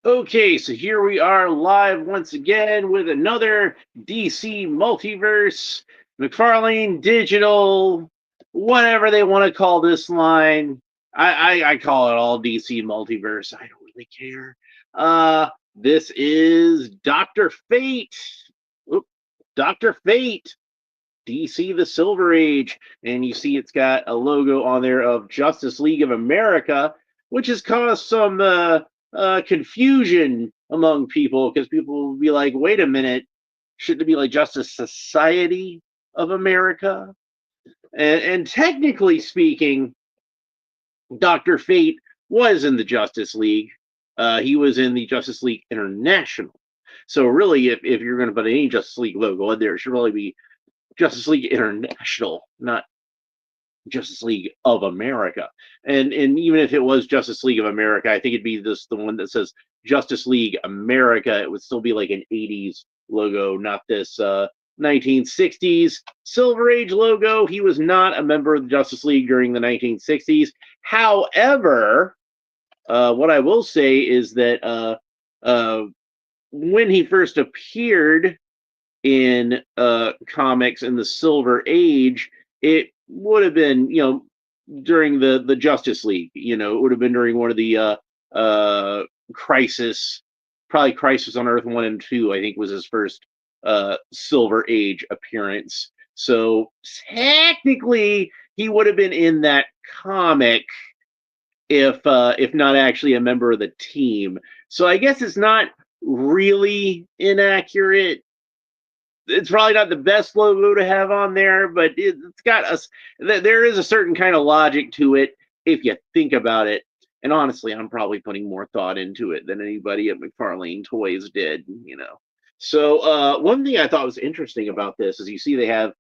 Okay, so here we are live once again with another DC Multiverse, Mcfarlane Digital, whatever they want to call this line. I call it all DC Multiverse. I don't really care. This is Dr. Fate. Oop, Dr. Fate, DC the Silver Age. And you see it's got a logo on there of Justice League of America, which has caused some confusion among people because people will be like, wait a minute, shouldn't it be like Justice Society of America? And technically speaking, Dr. Fate was in the Justice League. He was in the Justice League International. So really, if you're going to put any Justice League logo in there, it should really be Justice League International, not Justice League of America. And even if it was Justice League of America, I think it'd be the one that says Justice League America. It would still be like an 80s logo, not this 1960s Silver Age logo. He was not a member of the Justice League during the 1960s. However, what I will say is that when he first appeared in comics in the Silver Age, it would have been, during the Justice League. It would have been during one of the Crisis, probably Crisis on Earth 1 and 2, I think was his first Silver Age appearance. So technically, he would have been in that comic if not actually a member of the team. So I guess it's not really inaccurate. It's probably not the best logo to have on there, but it's got us. There is a certain kind of logic to it if you think about it. And honestly, I'm probably putting more thought into it than anybody at Mcfarlane Toys did. So one thing I thought was interesting about this is you see they have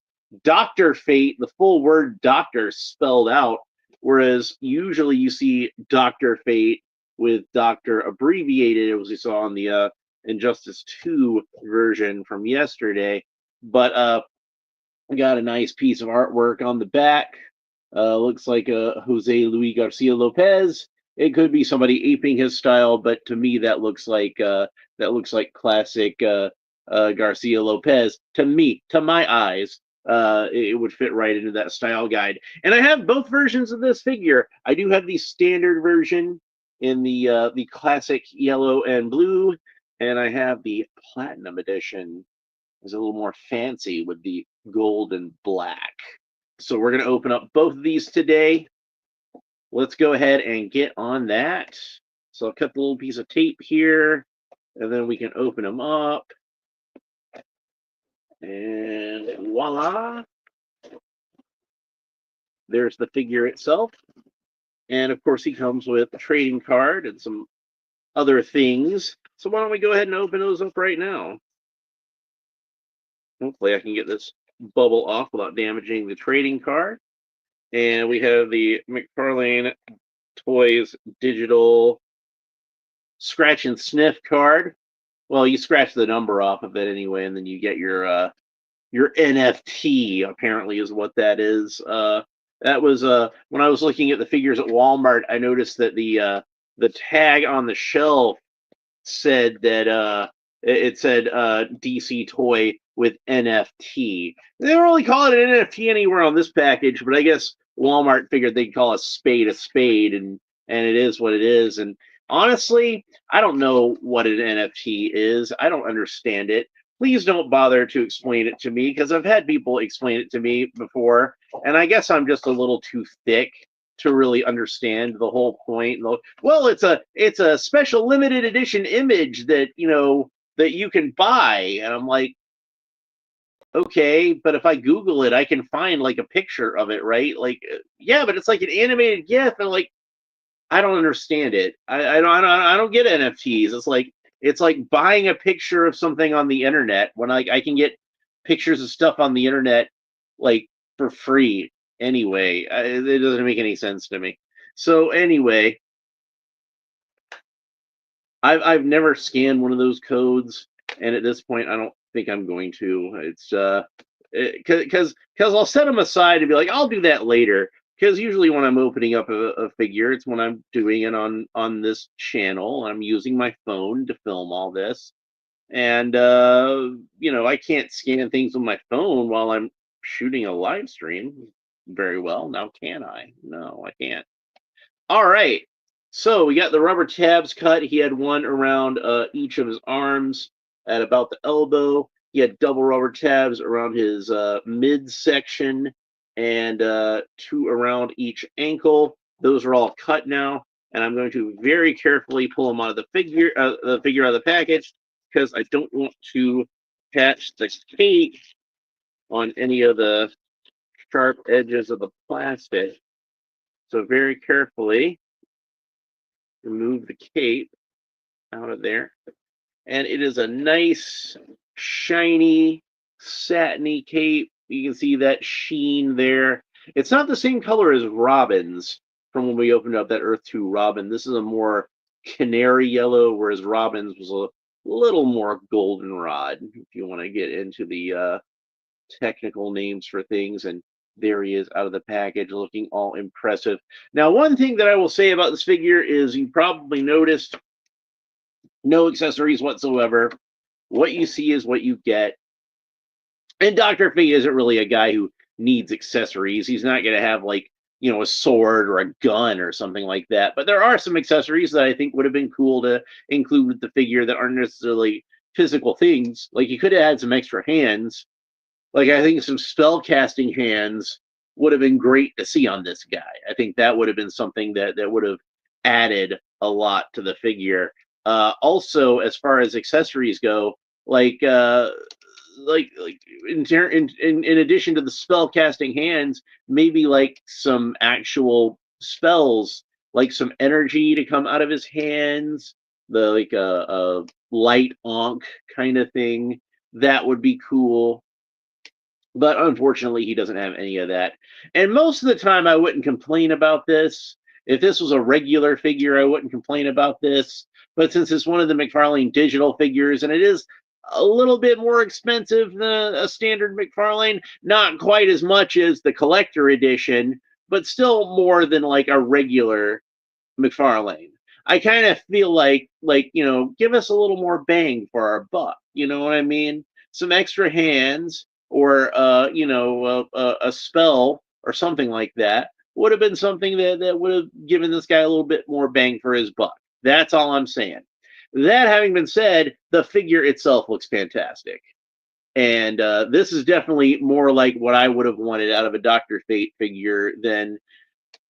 Dr. Fate, the full word Doctor spelled out, whereas usually you see Dr. Fate with Doctor abbreviated, as we saw on the Injustice 2 version from yesterday. But we got a nice piece of artwork on the back. Looks like Jose Luis Garcia Lopez. It could be somebody aping his style, but to me that looks like classic Garcia Lopez. To me, to my eyes, it would fit right into that style guide. And I have both versions of this figure. I do have the standard version in the classic yellow and blue, and I have the platinum edition. It's a little more fancy with the gold and black. So we're going to open up both of these today. Let's go ahead and get on that. So I'll cut the little piece of tape here, and then we can open them up. And voila. There's the figure itself. And of course, he comes with a trading card and some other things. So why don't we go ahead and open those up right now? Hopefully I can get this bubble off without damaging the trading card. And we have the Mcfarlane Toys digital scratch and sniff card. Well, you scratch the number off of it anyway, and then you get your NFT, apparently is what that is. That was when I was looking at the figures at Walmart, I noticed that the tag on the shelf said that it said DC toy with NFT. They don't really call it an NFT anywhere on this package, but I guess Walmart figured they'd call a spade, and it is what it is. And honestly, I don't know what an NFT is. I don't understand it. Please don't bother to explain it to me, because I've had people explain it to me before, and I guess I'm just a little too thick to really understand the whole point. Well, it's a special limited edition image that that you can buy, and I'm like, okay, but if I Google it, I can find like a picture of it, right? Like, yeah, but it's like an animated GIF, and like, I don't understand it. I don't get NFTs. It's like buying a picture of something on the internet when I can get pictures of stuff on the internet like for free anyway. It doesn't make any sense to me. So anyway, I've never scanned one of those codes, and at this point, I don't think I'm going to. It's because I'll set them aside and be like, I'll do that later. because usually when I'm opening up a figure, it's when I'm doing it on this channel. I'm using my phone to film all this, and I can't scan things with my phone while I'm shooting a live stream very well. Now, can I? No, I can't. All right. So we got the rubber tabs cut. He had one around each of his arms at about the elbow. He had double rubber tabs around his midsection and two around each ankle. Those are all cut now, and I'm going to very carefully pull them out of the figure out of the package, because I don't want to catch the cape on any of the sharp edges of the plastic. So very carefully remove the cape out of there. And it is a nice, shiny, satiny cape. You can see that sheen there. It's not the same color as Robin's from when we opened up that Earth 2 Robin. This is a more canary yellow, whereas Robin's was a little more goldenrod, if you want to get into the technical names for things. And there he is out of the package, looking all impressive. Now, one thing that I will say about this figure is you probably noticed no accessories whatsoever. What you see is what you get. And Dr. Fate isn't really a guy who needs accessories. He's not going to have, like, a sword or a gun or something like that. But there are some accessories that I think would have been cool to include with the figure that aren't necessarily physical things. Like, you could have had some extra hands. Like, I think some spell casting hands would have been great to see on this guy. I think that would have bbeen something that would have added a lot to the figure. Also, as far as accessories go, like in addition to the spell casting hands, maybe like some actual spells, like some energy to come out of his hands, the like a light onk kind of thing. That would be cool. But unfortunately, he doesn't have any of that. And most of the time, I wouldn't complain about this. If this was a regular figure, I wouldn't complain about this. But since it's one of the Mcfarlane digital figures, and it is a little bit more expensive than a standard Mcfarlane, not quite as much as the collector edition, but still more than like a regular Mcfarlane. I kind of feel like give us a little more bang for our buck. You know what I mean? Some extra hands, or a spell or something like that would have been something that would have given this guy a little bit more bang for his buck. That's all I'm saying. That having been said, the figure itself looks fantastic. And this is definitely more like what I would have wanted out of a Dr. Fate figure than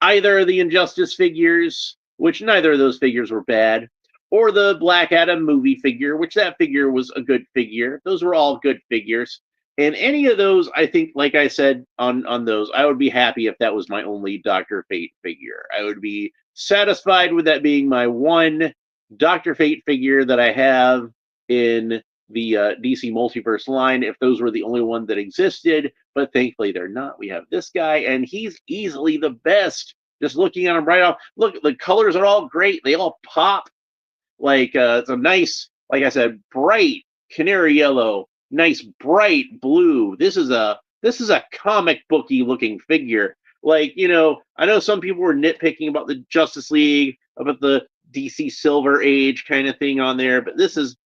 either of the Injustice figures, which neither of those figures were bad, or the Black Adam movie figure, which that figure was a good figure. Those were all good figures. And any of those, I think, like I said on those, I would be happy if that was my only Dr. Fate figure. I would be satisfied with that being my one Dr. Fate figure that I have in the DC Multiverse line, if those were the only one that existed. But thankfully they're not. We have this guy, and he's easily the best. Just looking at him right off, look, the colors are all great. They all pop. Like it's a nice, like I said, bright canary yellow, nice bright blue. This is a comic booky looking figure. Like, I know some people were nitpicking about the Justice League, about the DC Silver Age kind of thing on there, but this is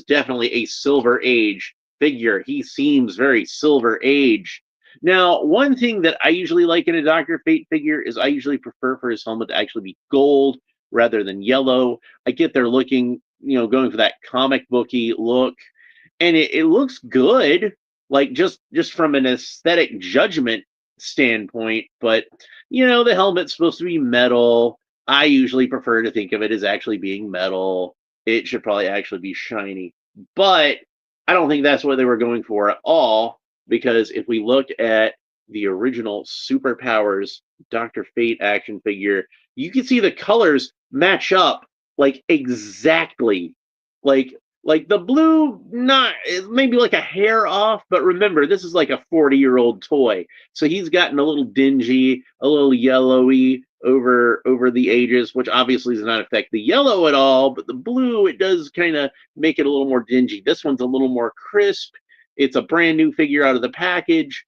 definitely a Silver Age figure. He seems very Silver Age. Now, one thing that I usually like in a Dr. Fate figure is I usually prefer for his helmet to actually be gold rather than yellow. I get they're looking, going for that comic booky look, and it looks good, like just from an aesthetic judgment standpoint. But the helmet's supposed to be metal. I usually prefer to think of it as actually being metal. It should probably actually be shiny, but I don't think that's what they were going for at all. Because if we look at the original Superpowers Dr. Fate action figure, you can see the colors match up like exactly. Like the blue, not maybe like a hair off, but remember, this is like a 40-year-old toy. So he's gotten a little dingy, a little yellowy over the ages, which obviously does not affect the yellow at all, but the blue, it does kind of make it a little more dingy. This one's a little more crisp. It's a brand new figure out of the package.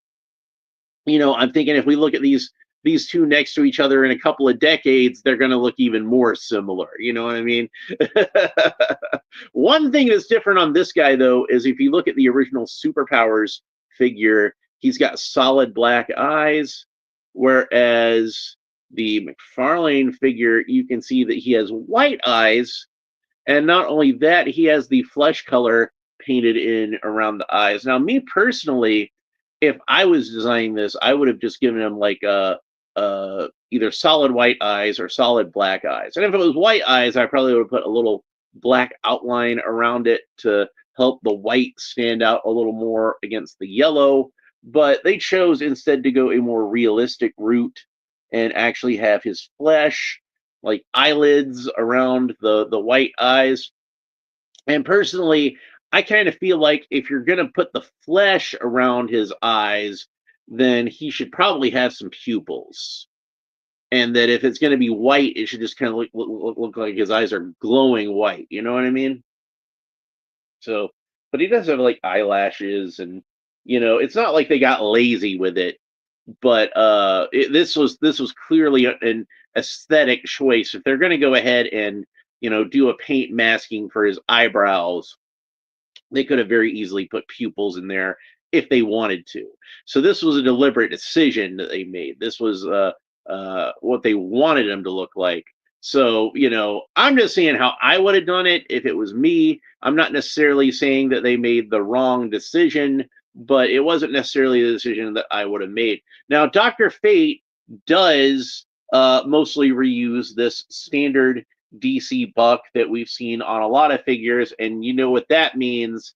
I'm thinking if we look at these these two next to each other in a couple of decades, they're going to look even more similar. You know what I mean? One thing that's different on this guy, though, is if you look at the original Superpowers figure, he's got solid black eyes, whereas the Mcfarlane figure, you can see that he has white eyes, and not only that, he has the flesh color painted in around the eyes. Now, me personally, if I was designing this, I would have just given him like either solid white eyes or solid black eyes. And if it was white eyes, I probably would have put a little black outline around it to help the white stand out a little more against the yellow. But they chose instead to go a more realistic route and actually have his flesh, like eyelids around the white eyes. And personally, I kind of feel like if you're going to put the flesh around his eyes, then he should probably have some pupils. And that if it's going to be white, it should just kind of look like his eyes are glowing white. You know what I mean? So, but he does have like eyelashes, and it's not like they got lazy with it. But this was clearly an aesthetic choice. If they're going to go ahead and do a paint masking for his eyebrows, they could have very easily put pupils in there if they wanted to. So this was a deliberate decision that they made. This was what they wanted him to look like. So, I'm just saying how I would have done it if it was me. I'm not necessarily saying that they made the wrong decision, but it wasn't necessarily the decision that I would have made. Now, Dr. Fate does mostly reuse this standard DC buck that we've seen on a lot of figures, and you know what that means?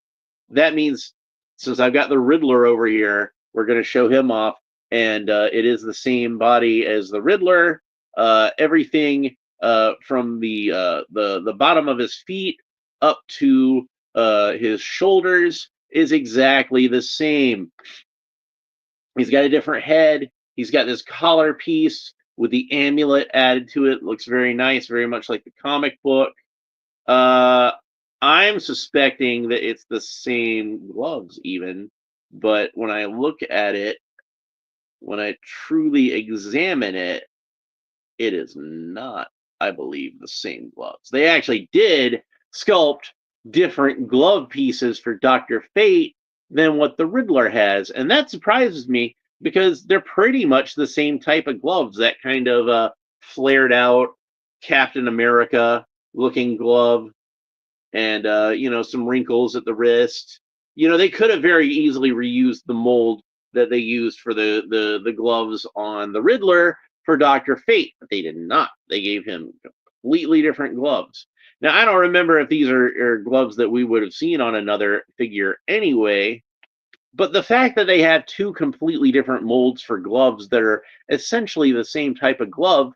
That means, since I've got the Riddler over here, we're going to show him off, and it is the same body as the Riddler. Everything from the bottom of his feet up to his shoulders is exactly the same. He's got a different head. He's got this collar piece with the amulet added to it. Looks very nice, very much like the comic book. I'm suspecting that it's the same gloves even, but when I look at it, when I truly examine it, it is not, I believe, the same gloves. They actually did sculpt different glove pieces for Dr. Fate than what the Riddler has, and that surprises me because they're pretty much the same type of gloves, that kind of flared out Captain America looking glove, and some wrinkles at the wrist. They could have very easily reused the mold that they used for the gloves on the Riddler for Dr. Fate, but they did not. They gave him completely different gloves. Now, I don't remember if these are gloves that we would have seen on another figure anyway, but the fact that they have two completely different molds for gloves that are essentially the same type of glove,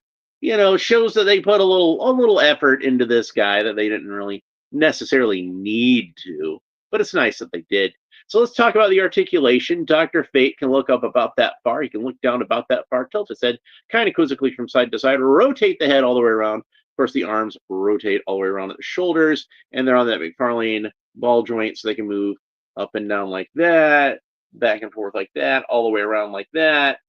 shows that they put a little effort into this guy that they didn't really necessarily need to, but it's nice that they did. So let's talk about the articulation. Dr. Fate can look up about that far. He can look down about that far, tilt his head kind of quizzically from side to side, rotate the head all the way around. Of course, the arms rotate all the way around at the shoulders, and they're on that Mcfarlane ball joint, so they can move up and down like that, back and forth like that, all the way around like that.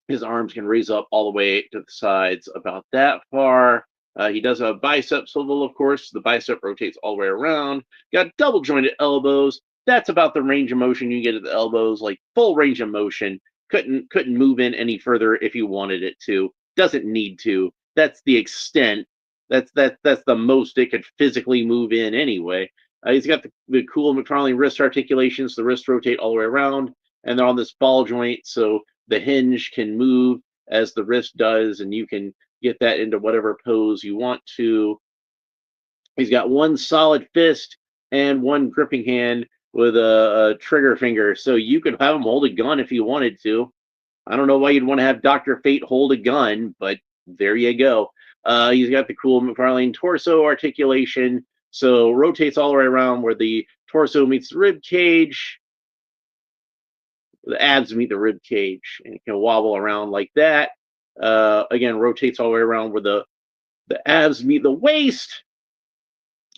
His arms can raise up all the way to the sides about that far. He does have a bicep swivel, of course. The bicep rotates all the way around. Got double jointed elbows. That's about the range of motion you get at the elbows, like full range of motion. Couldn't move in any further if you wanted it to. Doesn't need to. That's the extent. That's the most it could physically move in anyway. He's got the cool Mcfarlane wrist articulations. The wrists rotate all the way around, and they're on this ball joint, so the hinge can move as the wrist does, and you can get that into whatever pose you want to. He's got one solid fist and one gripping hand with a trigger finger, so you could have him hold a gun if you wanted to. I don't know why you'd want to have Dr. Fate hold a gun, but there you go. He's got the cool Mcfarlane torso articulation, so rotates all the way around where the torso meets the rib cage. The abs meet the rib cage, and it can wobble around like that. Again, rotates all the way around where the abs meet the waist,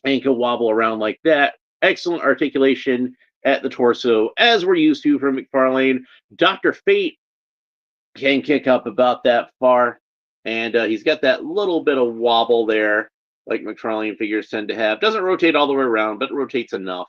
and can wobble around like that. Excellent articulation at the torso, as we're used to from Mcfarlane. Dr. Fate Can kick up about that far, and he's got that little bit of wobble there, like Mcfarlane figures tend to have. Doesn't rotate all the way around, but rotates enough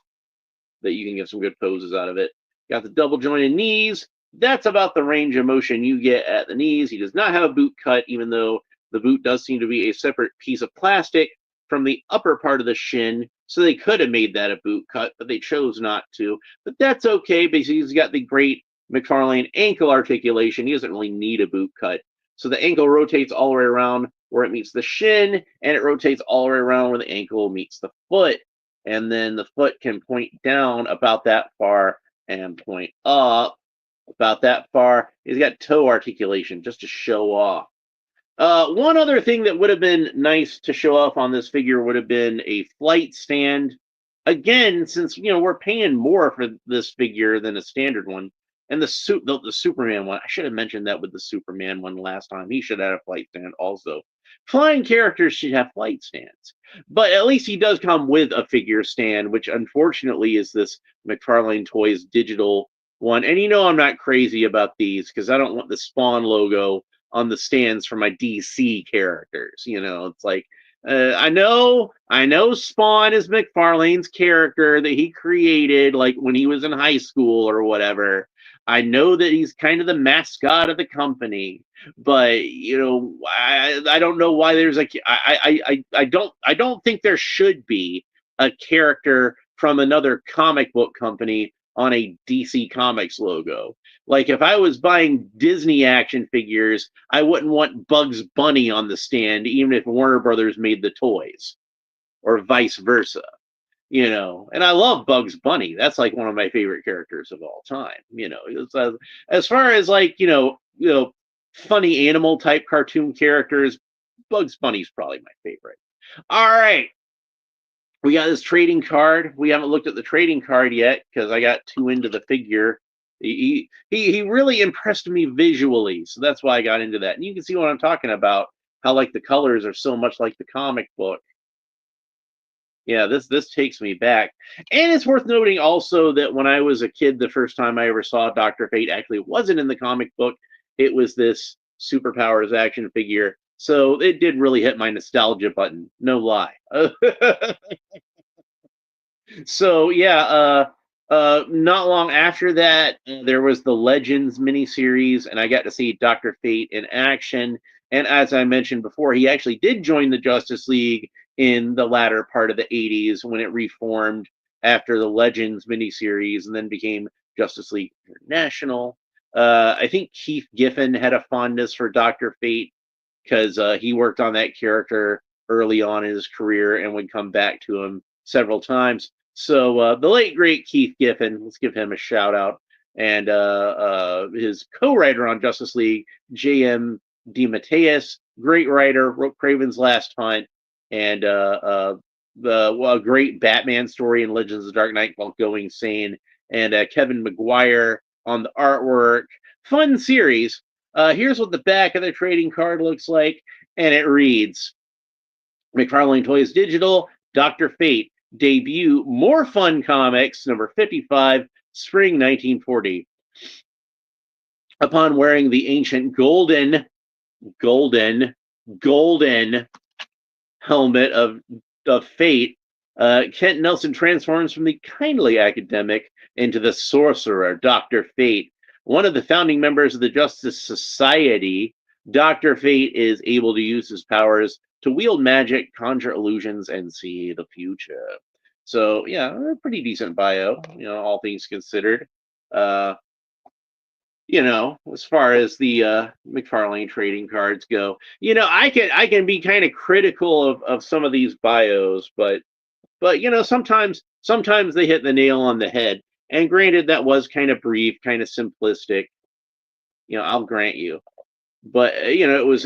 that you can get some good poses out of it. Got the double jointed knees. That's about the range of motion you get at the knees. He does not have a boot cut, even though the boot does seem to be a separate piece of plastic from the upper part of the shin. So they could have made that a boot cut, but they chose not to. But that's okay because he's got the great Mcfarlane ankle articulation. He doesn't really need a boot cut. So the ankle rotates all the way around where it meets the shin, and it rotates all the way around where the ankle meets the foot. And then the foot can point down about that far and point up about that far. He's got toe articulation just to show off. One other thing that would have been nice to show off on this figure would have been a flight stand. Again, since we're paying more for this figure than a standard one, and the Superman one, I should have mentioned that with the Superman one last time. He should have had a flight stand also. Flying characters should have flight stands, but at least he does come with a figure stand, which unfortunately is this Mcfarlane Toys digital one. And I'm not crazy about these because I don't want the Spawn logo on the stands for my DC characters. It's like I know Spawn is Mcfarlane's character that he created like when he was in high school or whatever. I know that he's kind of the mascot of the company, but I don't know why there's I don't think there should be a character from another comic book company on a DC Comics logo. Like if I was buying Disney action figures, I wouldn't want Bugs Bunny on the stand, even if Warner Brothers made the toys, or vice versa. And I love Bugs Bunny. That's like one of my favorite characters of all time. As far as like funny animal type cartoon characters, Bugs Bunny's probably my favorite. All right, we got this trading card. We haven't looked at the trading card yet because I got too into the figure. He really impressed me visually, so that's why I got into that. And you can see what I'm talking about. How like the colors are so much like the comic book. Yeah, this takes me back. And it's worth noting also that when I was a kid, the first time I ever saw Dr. Fate actually wasn't in the comic book. It was this Superpowers action figure. So it did really hit my nostalgia button. No lie. So yeah, not long after that, there was the Legends miniseries, and I got to see Dr. Fate in action. And as I mentioned before, he actually did join the Justice League in the latter part of the 80s when it reformed after the Legends miniseries and then became Justice League International. I think Keith Giffen had a fondness for Dr. Fate because he worked on that character early on in his career and would come back to him several times. So the late great Keith Giffen, let's give him a shout out, and his co-writer on Justice League, J.M. DeMatteis, great writer, wrote Kraven's Last Hunt, and a great Batman story in Legends of the Dark Knight called Going Sane, and Kevin Maguire on the artwork. Fun series. Here's what the back of the trading card looks like, and it reads, McFarlane Toys Digital, Dr. Fate, debut, More Fun Comics, number 55, spring 1940. Upon wearing the ancient golden helmet of Fate, Kent Nelson transforms from the kindly academic into the sorcerer, Dr. Fate. One of the founding members of the Justice Society, Dr. Fate is able to use his powers to wield magic, conjure illusions, and see the future. So, yeah, a pretty decent bio, all things considered. As far as the McFarlane trading cards go, I can be kind of critical of some of these bios, but sometimes they hit the nail on the head. And granted, that was kind of brief, kind of simplistic. I'll grant you, but it was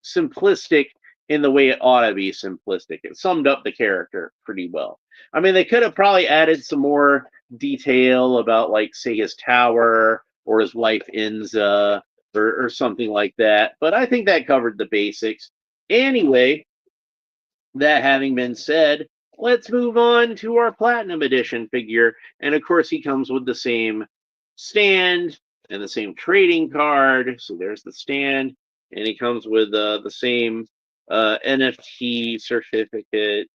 simplistic in the way it ought to be simplistic. It summed up the character pretty well. I mean, they could have probably added some more detail about, like, say, his tower or his wife Inza or something like that. But I think that covered the basics. Anyway, that having been said, let's move on to our Platinum Edition figure. And of course, he comes with the same stand, and the same trading card. So there's the stand, and he comes with the same NFT certificate,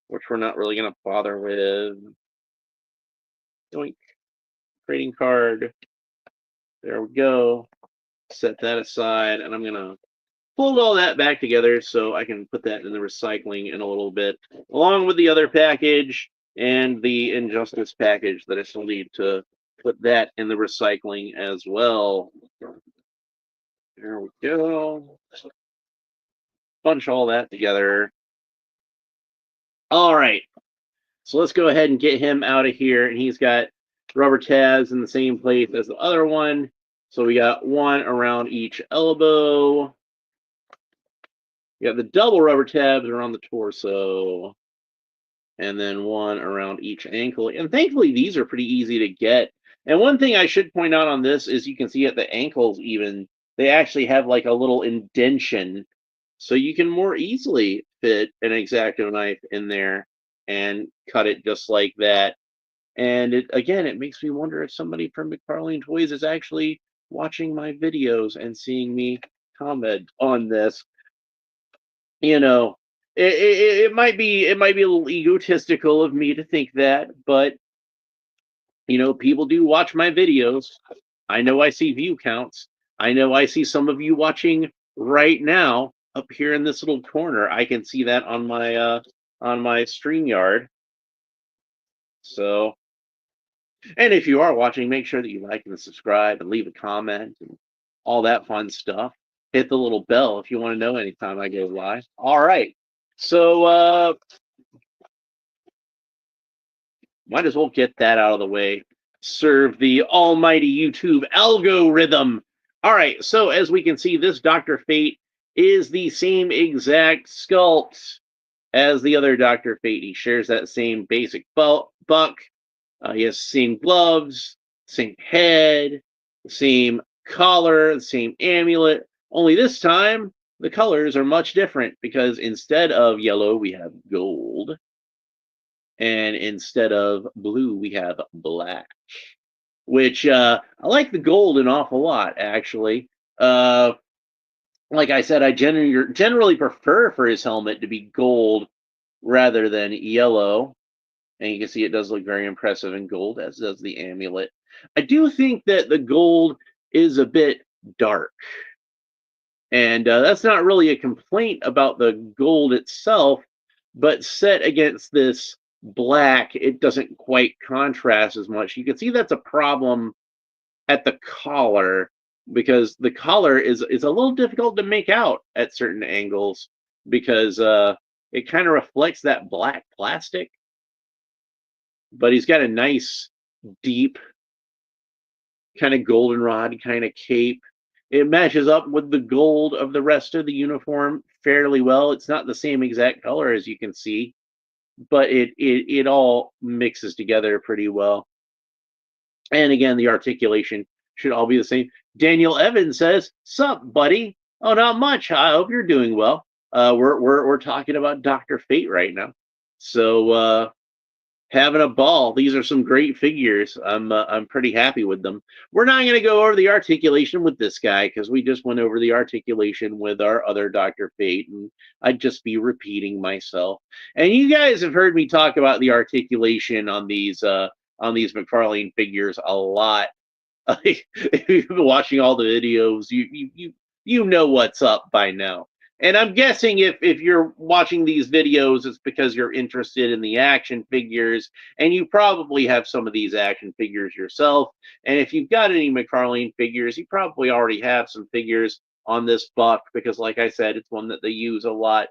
which we're not really going to bother with. Doink. Trading card. There we go. Set that aside, and I'm going to fold all that back together so I can put that in the recycling in a little bit, along with the other package and the Injustice package that I still need to put that in the recycling as well. There we go. Bunch all that together. All right. So let's go ahead and get him out of here. And he's got rubber tabs in the same place as the other one. So we got one around each elbow. You got the double rubber tabs around the torso. And then one around each ankle. And thankfully, these are pretty easy to get. And one thing I should point out on this is you can see at the ankles even, they actually have like a little indentation. So you can more easily fit an X-Acto knife in there and cut it just like that. And it makes me wonder if somebody from Mcfarlane Toys is actually watching my videos and seeing me comment on this. You know, it might be a little egotistical of me to think that, but people do watch my videos. I know I see view counts. I know I see some of you watching right now up here in this little corner. I can see that on my StreamYard. So, and if you are watching, make sure that you like and subscribe and leave a comment and all that fun stuff. Hit the little bell if you want to know anytime I go live. All right. So, might as well get that out of the way. Serve the almighty YouTube algorithm. All right, so as we can see, this Dr. Fate is the same exact sculpt as the other Dr. Fate. He shares that same basic buck. He has the same gloves, same head, the same collar, the same amulet. Only this time, the colors are much different because instead of yellow, we have gold. And instead of blue, we have black, which I like the gold an awful lot, actually. Like I said, I generally prefer for his helmet to be gold rather than yellow. And you can see it does look very impressive in gold, as does the amulet. I do think that the gold is a bit dark. And that's not really a complaint about the gold itself, but set against this black, it doesn't quite contrast as much. You can see that's a problem at the collar because the collar is a little difficult to make out at certain angles because it kind of reflects that black plastic. But he's got a nice, deep, kind of goldenrod kind of cape. It matches up with the gold of the rest of the uniform fairly well. It's not the same exact color as you can see, but it all mixes together pretty well. And again, the articulation should all be the same. Daniel Evans says, "Sup, buddy? Oh, not much. I hope you're doing well. We're talking about Dr. Fate right now. So having a ball. These are some great figures. I'm pretty happy with them. We're not going to go over the articulation with this guy because we just went over the articulation with our other Dr. Fate, and I'd just be repeating myself. And you guys have heard me talk about the articulation on these Mcfarlane figures a lot. If you've been watching all the videos, you know what's up by now. And I'm guessing if you're watching these videos, it's because you're interested in the action figures, and you probably have some of these action figures yourself. And if you've got any Mcfarlane figures, you probably already have some figures on this buck because, like I said, it's one that they use a lot.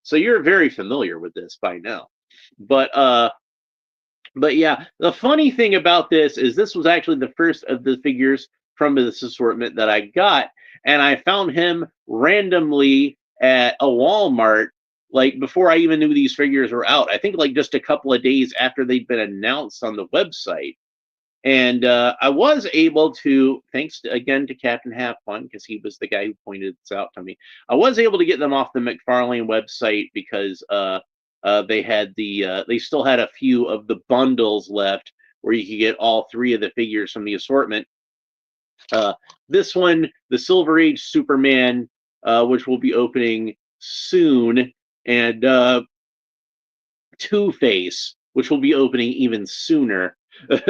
So you're very familiar with this by now. But yeah, the funny thing about this is this was actually the first of the figures from this assortment that I got, and I found him randomly at a Walmart, like before I even knew these figures were out. I think like just a couple of days after they'd been announced on the website. And I was able to, thanks again to Captain Half Fun, because he was the guy who pointed this out to me. I was able to get them off the Mcfarlane website because they had they still had a few of the bundles left where you could get all three of the figures from the assortment. Uh, this one, the Silver Age Superman, which will be opening soon, and Two Face, which will be opening even sooner. but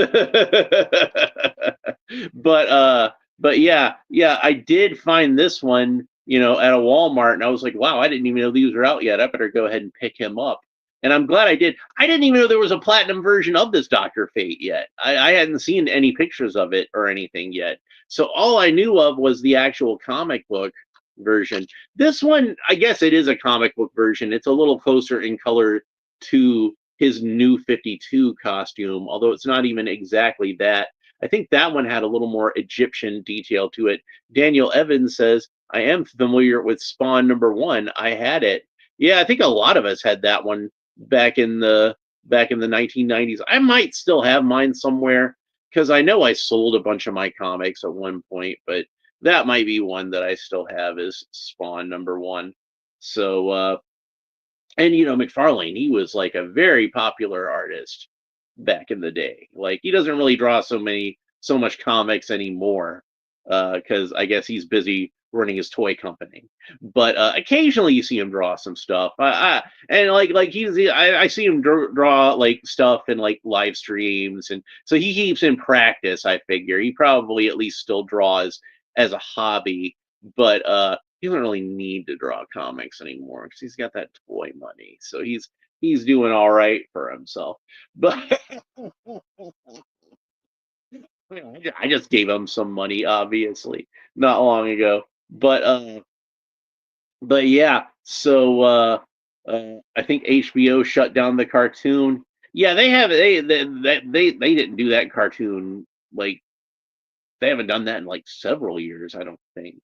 but yeah, I did find this one, at a Walmart, and I was like, wow, I didn't even know these were out yet. I better go ahead and pick him up. And I'm glad I did. I didn't even know there was a platinum version of this Doctor Fate yet. I hadn't seen any pictures of it or anything yet. So all I knew of was the actual comic book version. This one, I guess it is a comic book version. It's a little closer in color to his new 52 costume, although it's not even exactly that. I think that one had a little more Egyptian detail to it. Daniel Evans says, I am familiar with Spawn #1. I had it. Yeah, I think a lot of us had that one back in the 1990s. I might still have mine somewhere because I know I sold a bunch of my comics at one point, but that might be one that I still have is Spawn #1. So and Mcfarlane, he was like a very popular artist back in the day. Like he doesn't really draw so much comics anymore because I guess he's busy running his toy company. But occasionally you see him draw some stuff. And like I see him draw like stuff in like live streams, and so he keeps in practice. I figure he probably at least still draws as a hobby, but he doesn't really need to draw comics anymore because he's got that toy money. So he's doing all right for himself. But I just gave him some money, obviously, not long ago. But yeah. So I think HBO shut down the cartoon. Yeah, they didn't do that cartoon, like they haven't done that in like several years. I don't think.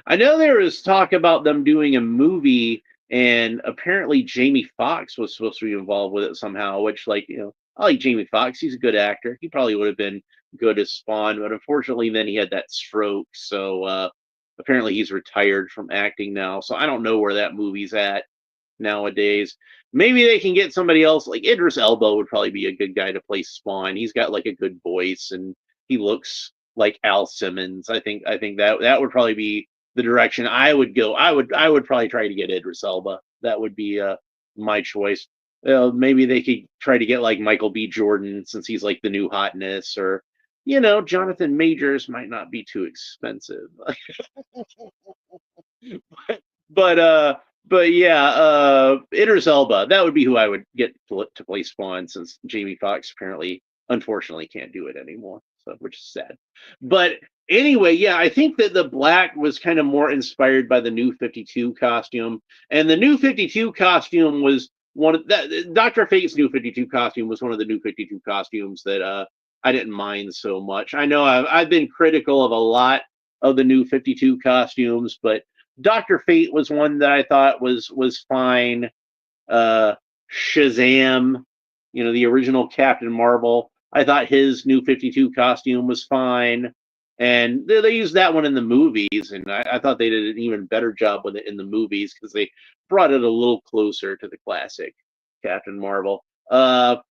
I know there was talk about them doing a movie, and apparently Jamie Foxx was supposed to be involved with it somehow. Which, like, I like Jamie Foxx. He's a good actor. He probably would have been good as Spawn, but unfortunately, then he had that stroke. So apparently, he's retired from acting now. So I don't know where that movie's at nowadays. Maybe they can get somebody else. Like Idris Elba would probably be a good guy to play Spawn. He's got like a good voice, and he looks like Al Simmons. I think that would probably be the direction I would go. I would probably try to get Idris Elba. That would be my choice. Maybe they could try to get like Michael B. Jordan since he's like the new hotness, or Jonathan Majors might not be too expensive. but but yeah, Idris Elba, that would be who I would get to play Spawn, since Jamie Foxx apparently, unfortunately, can't do it anymore. So, which is sad. But anyway, yeah, I think that the black was kind of more inspired by the New 52 costume, and the New 52 costume was one of that. Doctor Fate's New 52 costume was one of the New 52 costumes that I didn't mind so much. I know I've been critical of a lot of the New 52 costumes, but Doctor Fate was one that I thought was fine. Uh, Shazam, the original Captain Marvel, I thought his New 52 costume was fine, and they used that one in the movies, and I thought they did an even better job with it in the movies because they brought it a little closer to the classic Captain Marvel. But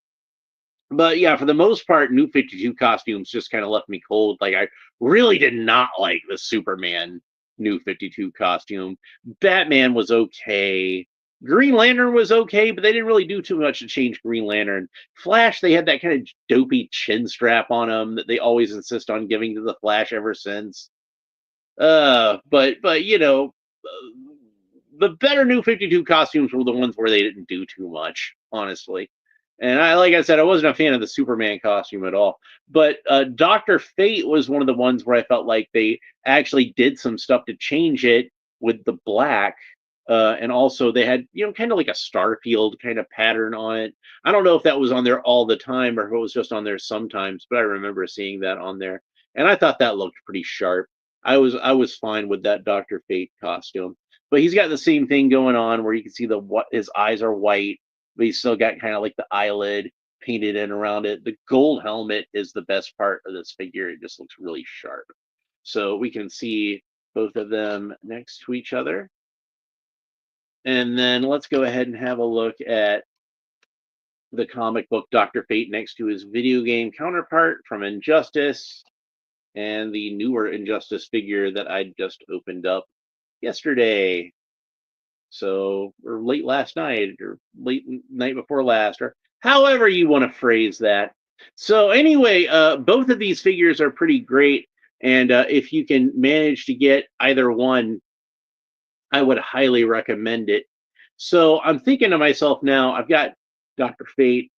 yeah, for the most part, New 52 costumes just kind of left me cold. Like, I really did not like the Superman New 52 costume. Batman was okay. Green Lantern was okay, but they didn't really do too much to change Green Lantern. Flash, they had that kind of dopey chin strap on him that they always insist on giving to the Flash ever since. But the better New 52 costumes were the ones where they didn't do too much, honestly. And like I said, I wasn't a fan of the Superman costume at all. But Doctor Fate was one of the ones where I felt like they actually did some stuff to change it with the black, and also they had kind of like a Starfield kind of pattern on it. I don't know if that was on there all the time or if it was just on there sometimes, but I remember seeing that on there, and I thought that looked pretty sharp. I was fine with that Doctor Fate costume, but he's got the same thing going on where you can see what his eyes are white, but he's still got kind of like the eyelid painted in around it. The gold helmet is the best part of this figure. It just looks really sharp. So we can see both of them next to each other. And then let's go ahead and have a look at the comic book Dr. Fate next to his video game counterpart from Injustice. and the newer Injustice figure that I just opened up yesterday. So, or late last night, or late night before last, or however you want to phrase that. So, anyway, both of these figures are pretty great. And if you can manage to get either one, I would highly recommend it. So, I'm thinking to myself now, I've got Dr. Fate,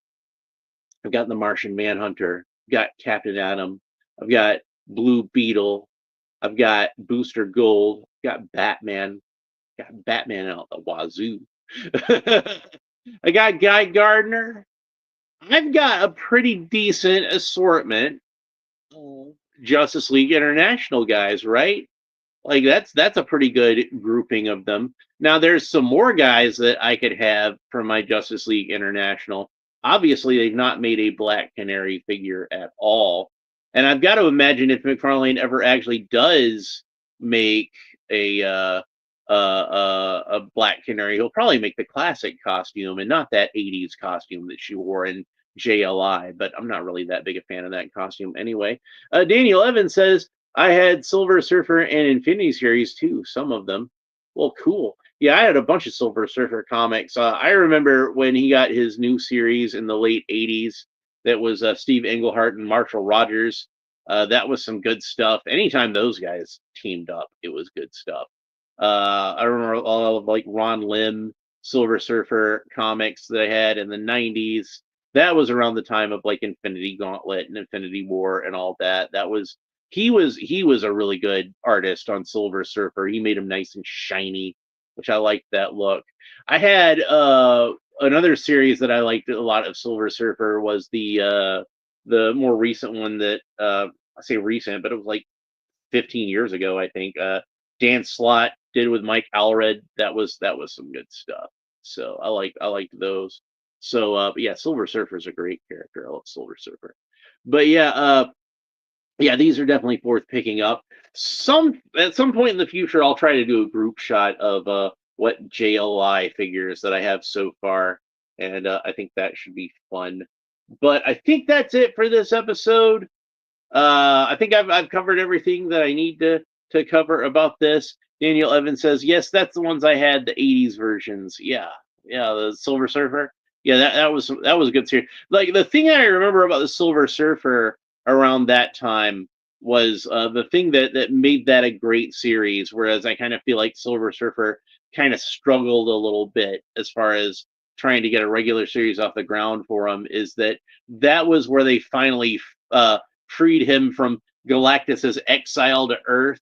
I've got the Martian Manhunter, I've got Captain Atom, I've got Blue Beetle, I've got Booster Gold, I've got Batman out the wazoo. I got Guy Gardner. I've got a pretty decent assortment of Justice League International guys, right? Like that's a pretty good grouping of them. Now there's some more guys that I could have from my Justice League International. Obviously, they've not made a Black Canary figure at all, and I've got to imagine if McFarlane ever actually does make a a Black Canary, he'll probably make the classic costume and not that '80s costume that she wore in JLI. But I'm not really that big a fan of that costume anyway. Daniel Evans says I had Silver Surfer and Infinity Series too, some of them. Well, cool. Yeah, I had a bunch of Silver Surfer comics. I remember when he got his new series in the late 80s that was Steve Englehart and Marshall Rogers. That was some good stuff. Anytime those guys teamed up, it was good stuff. I remember all of like Ron Lim Silver Surfer comics that I had in the 90s. That was around the time of like Infinity Gauntlet and Infinity War and all that. He was a really good artist on Silver Surfer. He made him nice and shiny, which I liked that look. I had another series that I liked a lot of Silver Surfer was the more recent one that I say recent, but it was like 15 years ago, I think. Dan Slott did with Mike Allred. That was some good stuff. So I liked those. So but yeah, Silver Surfer is a great character. I love Silver Surfer. But yeah, these are definitely worth picking up. Some At some point in the future, I'll try to do a group shot of what JLI figures that I have so far, and I think that should be fun. But I think that's it for this episode. I think I've covered everything that I need to cover about this. Daniel Evans says, yes, that's the ones I had, the '80s versions. Yeah, the Silver Surfer. Yeah, that was a good series. Like the thing I remember about the Silver Surfer around that time was the thing that made that a great series. Whereas I kind of feel like Silver Surfer kind of struggled a little bit as far as trying to get a regular series off the ground for him. Is that was where they finally freed him from Galactus's exile to Earth.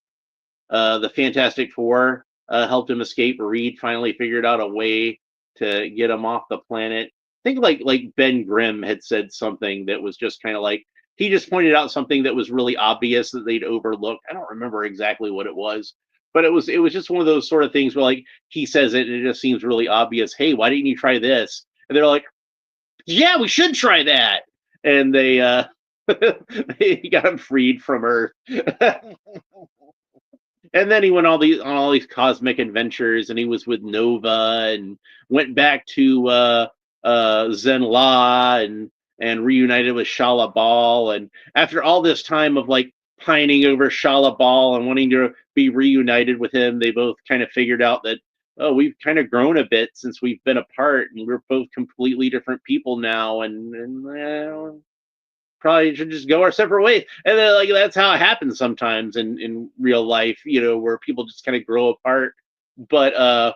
The Fantastic Four helped him escape. Reed finally figured out a way to get him off the planet. I think like Ben Grimm had said something that was just kind of like he just pointed out something that was really obvious that they'd overlooked. I don't remember exactly what it was, but it was just one of those sort of things where like he says it and it just seems really obvious. Hey, why didn't you try this? And they're like, yeah, we should try that. And they they got him freed from Earth. And then he went on all these cosmic adventures, and he was with Nova, and went back to Zenla, and reunited with Shala Bal. And after all this time of like pining over Shala Bal and wanting to be reunited with him, they both kind of figured out that we've kind of grown a bit since we've been apart, and we're both completely different people now, and probably should just go our separate ways. And then like that's how it happens sometimes in real life, where people just kind of grow apart. But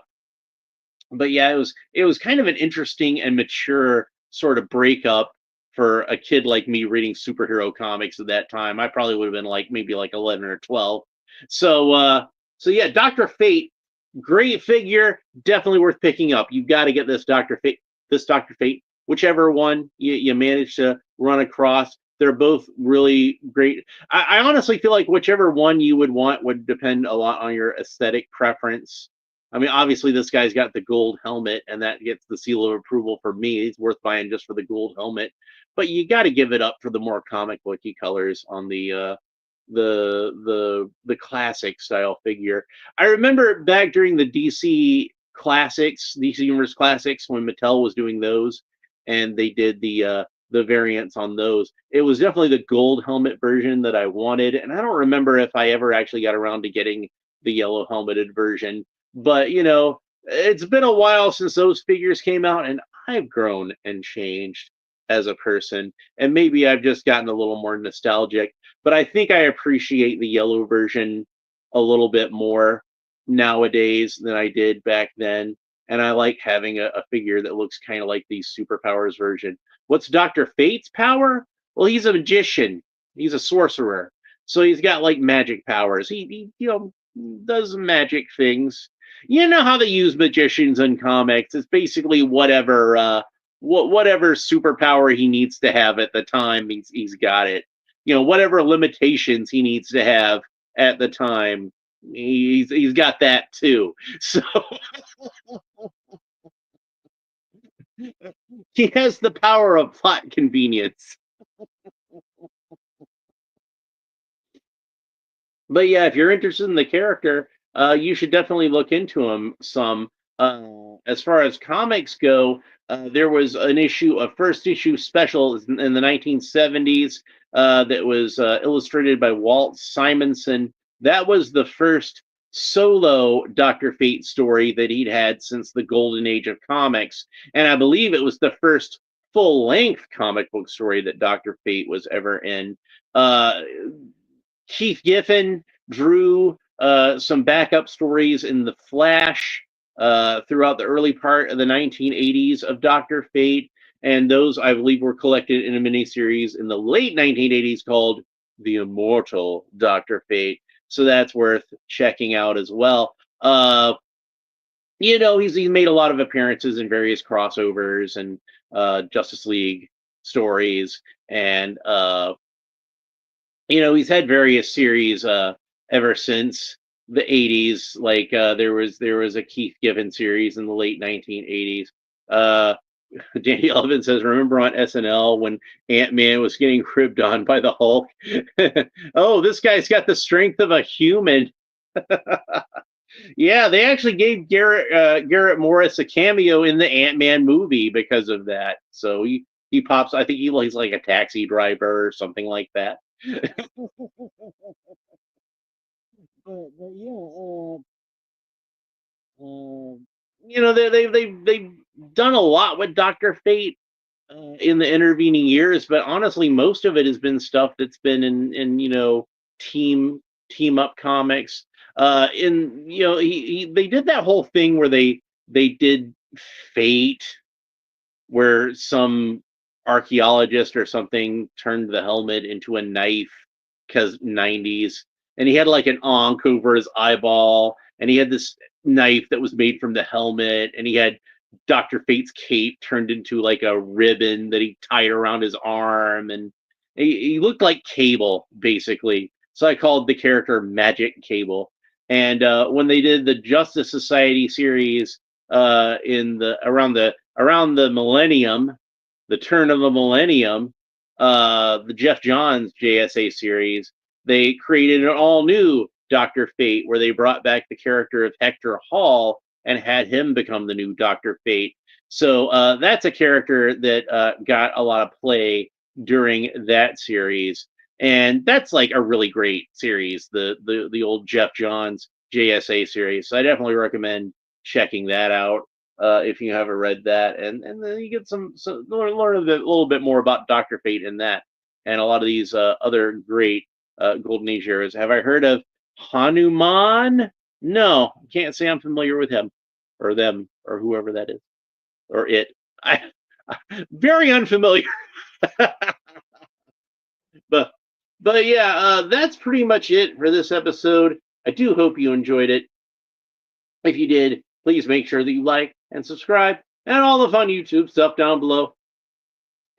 but yeah, it was kind of an interesting and mature sort of breakup for a kid like me reading superhero comics at that time. I probably would have been like maybe like 11 or 12. So yeah, Dr. Fate, great figure, definitely worth picking up. You've got to get this Dr. Fate, whichever one you manage to run across. They're both really great. I honestly feel like whichever one you would want would depend a lot on your aesthetic preference. I mean, obviously, this guy's got the gold helmet, and that gets the seal of approval for me. It's worth buying just for the gold helmet. But you got to give it up for the more comic booky colors on the classic style figure. I remember back during the DC Universe Classics, when Mattel was doing those, and they did the variants on those. It was definitely the gold helmet version that I wanted, and I don't remember if I ever actually got around to getting the yellow helmeted version. But it's been a while since those figures came out, and I've grown and changed as a person, and maybe I've just gotten a little more nostalgic. But I think I appreciate the yellow version a little bit more nowadays than I did back then. And I like having a figure that looks kind of like the superpowers version. What's Dr. Fate's power? Well, he's a magician. He's a sorcerer. So he's got like magic powers. He does magic things. You know how they use magicians in comics. It's basically whatever superpower he needs to have at the time, he's got it. Whatever limitations he needs to have at the time, he's got that too. So he has the power of plot convenience. But yeah, if you're interested in the character, you should definitely look into him some. As far as comics go, there was an issue, a first issue special in the 1970s that was illustrated by Walt Simonson. That was the first solo Dr. Fate story that he'd had since the golden age of comics. And I believe it was the first full length comic book story that Dr. Fate was ever in. Keith Giffen drew some backup stories in The Flash throughout the early part of the 1980s of Dr. Fate, and those, I believe, were collected in a miniseries in the late 1980s called The Immortal Dr. Fate. So that's worth checking out as well. He's made a lot of appearances in various crossovers and Justice League stories, and he's had various series ever since the 80s. Like there was a Keith Giffen series in the late 1980s. Danny Elvin says, remember on SNL when Ant-Man was getting cribbed on by the Hulk? Oh, this guy's got the strength of a human. Yeah, they actually gave Garrett Morris a cameo in the Ant-Man movie because of that. So he pops. I think he's like a taxi driver or something like that. But yeah, they've done a lot with Doctor Fate in the intervening years, but honestly, most of it has been stuff that's been in team team up comics. They did that whole thing where they did Fate, where some archaeologist or something turned the helmet into a knife because 90s, and he had like an ankh over his eyeball, and he had this knife that was made from the helmet, and he had Dr. Fate's cape turned into like a ribbon that he tied around his arm, and he looked like Cable basically. So I called the character Magic Cable. And when they did the Justice Society series in the around the millennium, the turn of the millennium, the Jeff Johns JSA series, they created an all new Dr. Fate where they brought back the character of Hector Hall and had him become the new Dr. Fate. So that's a character that got a lot of play during that series. And that's like a really great series, the old Jeff Johns JSA series. So I definitely recommend checking that out if you haven't read that, and then you get some learn a little bit more about Dr. Fate in that, and a lot of these other great Golden Age eras. Have I heard of Hanuman? No, can't say I'm familiar with him, or them, or whoever that is, or it. I very unfamiliar. but but yeah, that's pretty much it for this episode. I do hope you enjoyed it. If you did, please make sure that you like and subscribe and all the fun YouTube stuff down below.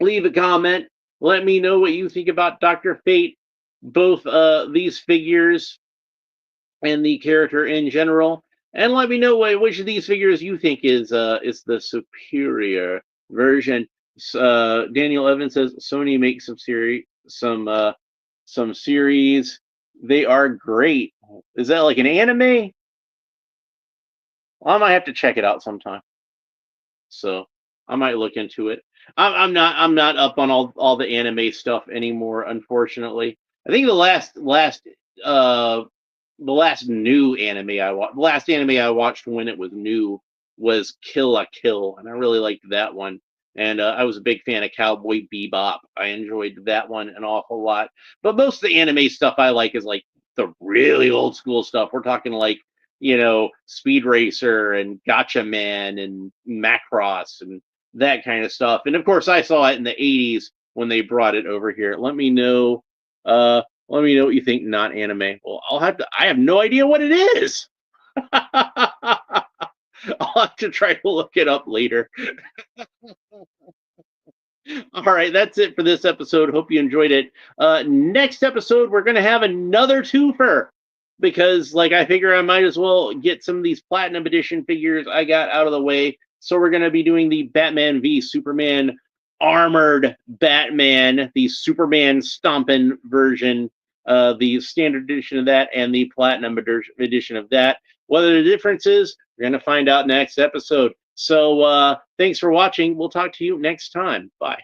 Leave a comment. Let me know what you think about Dr. Fate, both these figures and the character in general. And let me know which of these figures you think is the superior version. Daniel Evans says Sony makes some series. They are great. Is that like an anime? Well, I might have to check it out sometime. So I might look into it. I'm not up on all the anime stuff anymore, unfortunately. I think uh the last new anime I watched, the last anime I watched when it was new was Kill la Kill, and I really liked that one. And I was a big fan of Cowboy Bebop. I enjoyed that one an awful lot. But most of the anime stuff I like is like the really old school stuff. We're talking like, Speed Racer and Gotcha Man and Macross and that kind of stuff. And of course, I saw it in the '80s when they brought it over here. Let me know. Let me know what you think. Not anime. Well, I'll have to. I have no idea what it is. I'll have to try to look it up later. All right, that's it for this episode. Hope you enjoyed it. Next episode, we're going to have another twofer because, like, I figure I might as well get some of these Platinum Edition figures I got out of the way. So we're going to be doing the Batman v Superman armored Batman, the Superman stomping version, the standard edition of that, and the Platinum edition of that. What are the differences? We're going to find out next episode. So thanks for watching. We'll talk to you next time. Bye.